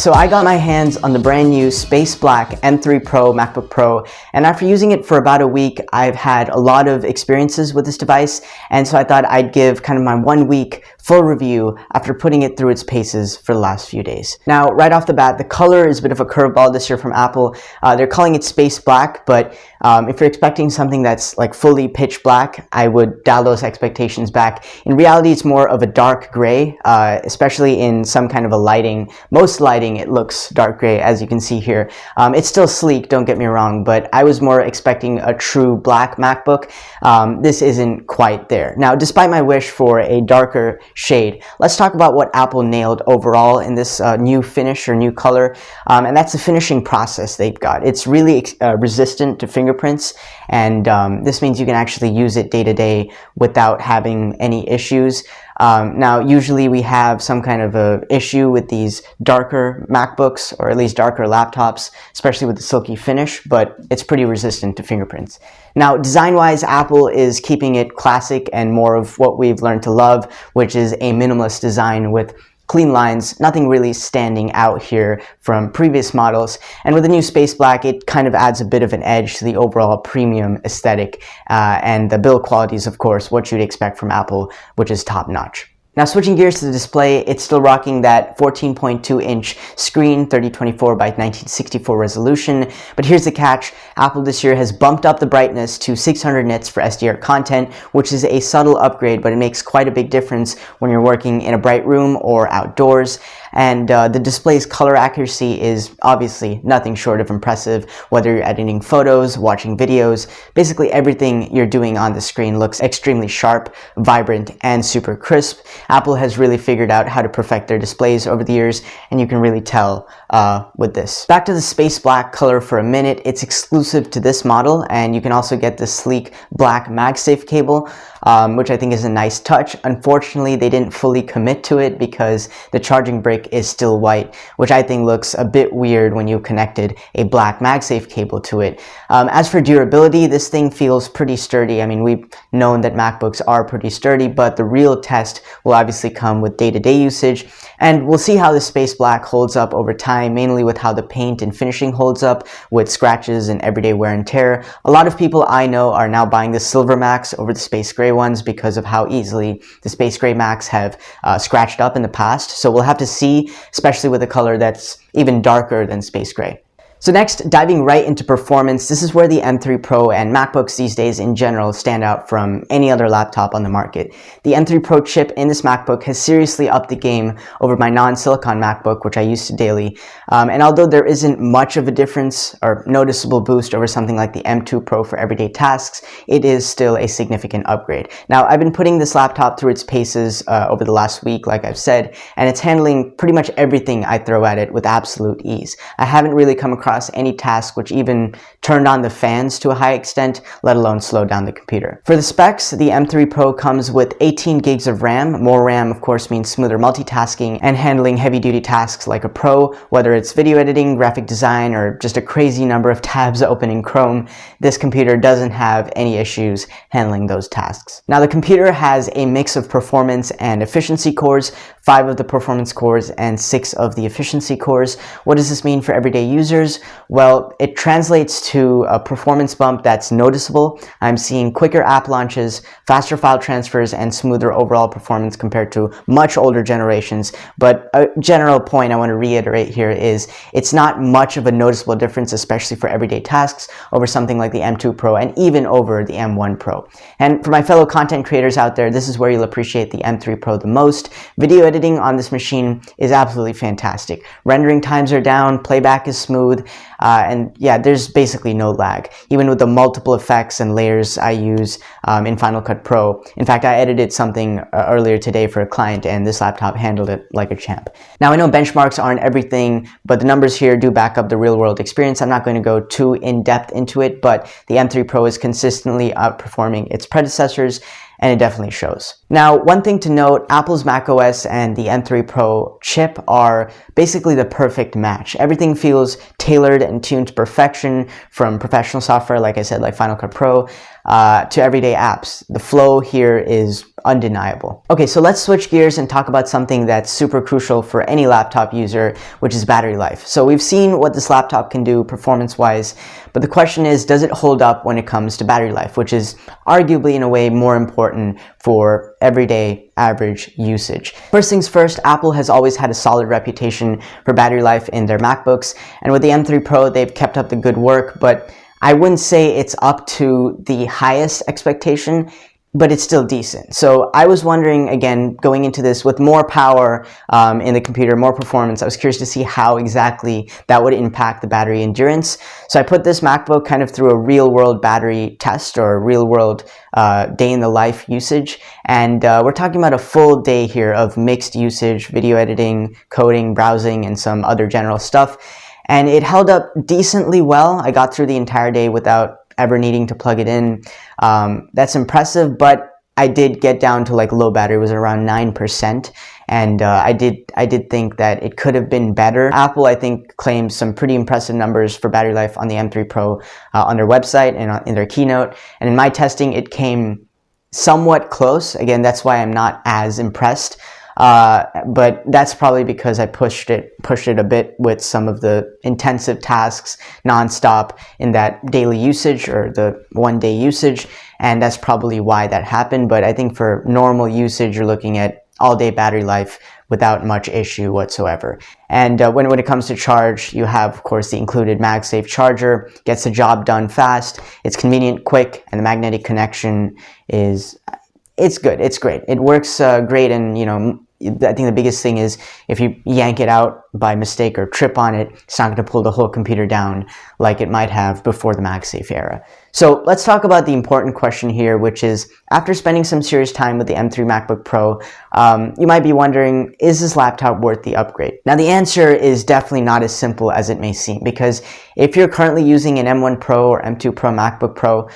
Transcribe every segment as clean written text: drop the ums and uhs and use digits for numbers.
So I got my hands on the brand new Space Black M3 Pro MacBook Pro, and after using it for about a week, I've had a lot of experiences with this device, and so I thought I'd give kind of my 1 week full review after putting it through its paces for the last few days. Now, right off the bat, the color is a bit of a curveball this year from Apple. They're calling it Space Black, but if you're expecting something that's like fully pitch black, I would dial those expectations back. In reality, it's more of a dark gray, especially in some kind of a lighting. Most lighting, it looks dark gray, as you can see here. It's still sleek, don't get me wrong, but I was more expecting a true black MacBook. This isn't quite there. Now, despite my wish for a darker shade, let's talk about what Apple nailed overall in this new finish or new color, and that's the finishing process they've got. It's really resistant to fingerprints, and this means you can actually use it day to day without having any issues. Now, usually we have some kind of a issue with these darker MacBooks, or at least darker laptops, especially with the silky finish, but it's pretty resistant to fingerprints. Now, design-wise, Apple is keeping it classic and more of what we've learned to love, which is a minimalist design with clean lines, nothing really standing out here from previous models. And with the new Space Black, it kind of adds a bit of an edge to the overall premium aesthetic. And the build quality is, of course, what you'd expect from Apple, which is top-notch. Now, switching gears to the display, it's still rocking that 14.2-inch screen, 3024 by 1964 resolution. But here's the catch. Apple this year has bumped up the brightness to 600 nits for SDR content, which is a subtle upgrade, but it makes quite a big difference when you're working in a bright room or outdoors. And the display's color accuracy is obviously nothing short of impressive, whether you're editing photos, watching videos. Basically everything you're doing on the screen looks extremely sharp, vibrant, and super crisp. Apple has really figured out how to perfect their displays over the years, and you can really tell with this. Back to the Space Black color for a minute. It's exclusive to this model, and you can also get the sleek black MagSafe cable, which I think is a nice touch. Unfortunately, they didn't fully commit to it because the charging brick is still white, which I think looks a bit weird when you connected a black MagSafe cable to it. As for durability, this thing feels pretty sturdy. I mean, we've known that MacBooks are pretty sturdy, but the real test will obviously come with day-to-day usage, and we'll see how the Space Black holds up over time, mainly with how the paint and finishing holds up with scratches and everyday wear and tear. A lot of people I know are now buying the Silver Macs over the Space Gray ones because of how easily the Space Gray Macs have scratched up in the past. So we'll have to see, especially with a color that's even darker than Space Gray. So next, diving right into performance, this is where the M3 Pro and MacBooks these days in general stand out from any other laptop on the market. The M3 Pro chip in this MacBook has seriously upped the game over my non-silicon MacBook, which I use daily. And although there isn't much of a difference or noticeable boost over something like the M2 Pro for everyday tasks, it is still a significant upgrade. Now, I've been putting this laptop through its paces over the last week, like I've said, and it's handling pretty much everything I throw at it with absolute ease. I haven't really come across any task which even turned on the fans to a high extent, let alone slow down the computer. For the specs, the M3 Pro comes with 18 gigs of RAM. More RAM, of course, means smoother multitasking and handling heavy-duty tasks like a pro, whether it's video editing, graphic design, or just a crazy number of tabs open in Chrome. This computer doesn't have any issues handling those tasks. Now, the computer has a mix of performance and efficiency cores, 5 of the performance cores and 6 of the efficiency cores. What does this mean for everyday users? Well, it translates to a performance bump that's noticeable. I'm seeing quicker app launches, faster file transfers, and smoother overall performance compared to much older generations. But a general point I want to reiterate here is it's not much of a noticeable difference, especially for everyday tasks, over something like the M2 Pro and even over the M1 Pro. And for my fellow content creators out there, this is where you'll appreciate the M3 Pro the most. Video editing on this machine is absolutely fantastic. Rendering times are down, playback is smooth, and yeah, there's basically no lag, even with the multiple effects and layers I use in Final Cut Pro. In fact, I edited something earlier today for a client, and this laptop handled it like a champ. Now, I know benchmarks aren't everything, but the numbers here do back up the real-world experience. I'm not going to go too in-depth into it, but the M3 Pro is consistently outperforming its predecessors, and it definitely shows. Now, one thing to note, Apple's macOS and the M3 Pro chip are basically the perfect match. Everything feels tailored and tuned to perfection, from professional software, like I said, like Final Cut Pro, to everyday apps. The flow here is undeniable. Okay, so let's switch gears and talk about something that's super crucial for any laptop user, which is battery life. So we've seen what this laptop can do performance-wise, but the question is, does it hold up when it comes to battery life, which is arguably in a way more important for everyday average usage. First things first, Apple has always had a solid reputation for battery life in their MacBooks, and with the M3 Pro, they've kept up the good work, but I wouldn't say it's up to the highest expectation, but it's still decent. So I was wondering, again, going into this with more power in the computer, more performance, I was curious to see how exactly that would impact the battery endurance. So I put this MacBook kind of through a real-world battery test, or a real-world day-in-the-life usage, and we're talking about a full day here of mixed usage, video editing, coding, browsing, and some other general stuff. And it held up decently well. I got through the entire day without ever needing to plug it in. That's impressive, but I did get down to like low battery, it was around 9%, and I did think that it could have been better. Apple, I think, claims some pretty impressive numbers for battery life on the M3 Pro on their website and in their keynote, and in my testing it came somewhat close. Again, that's why I'm not as impressed. But that's probably because I pushed it a bit with some of the intensive tasks nonstop in that daily usage, or the one-day usage, and that's probably why that happened. But I think for normal usage, you're looking at all-day battery life without much issue whatsoever. And when it comes to charge, you have, of course, the included MagSafe charger. Gets the job done fast, it's convenient, quick, and the magnetic connection is... it's good. It's great. It works great, and I think the biggest thing is if you yank it out by mistake or trip on it, it's not going to pull the whole computer down like it might have before the MagSafe era. So let's talk about the important question here, which is, after spending some serious time with the M3 MacBook Pro, you might be wondering, is this laptop worth the upgrade? Now, the answer is definitely not as simple as it may seem, because if you're currently using an M1 Pro or M2 Pro MacBook Pro,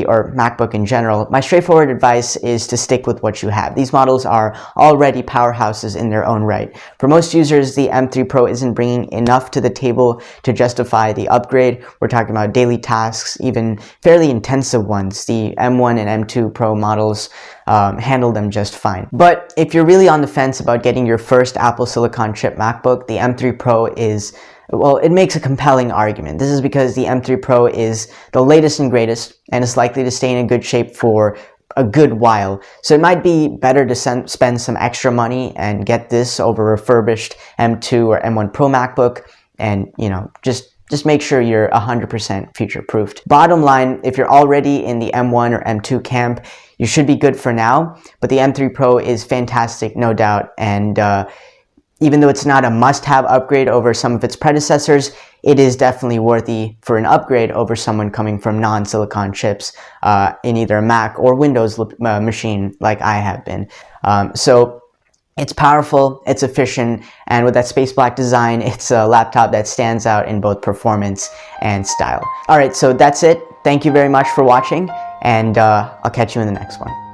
or MacBook in general, my straightforward advice is to stick with what you have. These models are already powerhouses in their own right. For most users, the M3 Pro isn't bringing enough to the table to justify the upgrade. We're talking about daily tasks, even fairly intensive ones. The M1 and M2 Pro models handle them just fine. But if you're really on the fence about getting your first Apple Silicon chip MacBook, the M3 Pro is... well, it makes a compelling argument. This is because the M3 Pro is the latest and greatest, and is likely to stay in a good shape for a good while. So it might be better to spend some extra money and get this over refurbished M2 or M1 Pro MacBook, and just make sure you're 100% future-proofed. Bottom line, if you're already in the M1 or M2 camp, you should be good for now, but the M3 Pro is fantastic, no doubt, and even though it's not a must-have upgrade over some of its predecessors, it is definitely worthy for an upgrade over someone coming from non-silicon chips in either a Mac or Windows machine like I have been. So it's powerful, it's efficient, and with that space black design, it's a laptop that stands out in both performance and style. Alright, so that's it. Thank you very much for watching, and I'll catch you in the next one.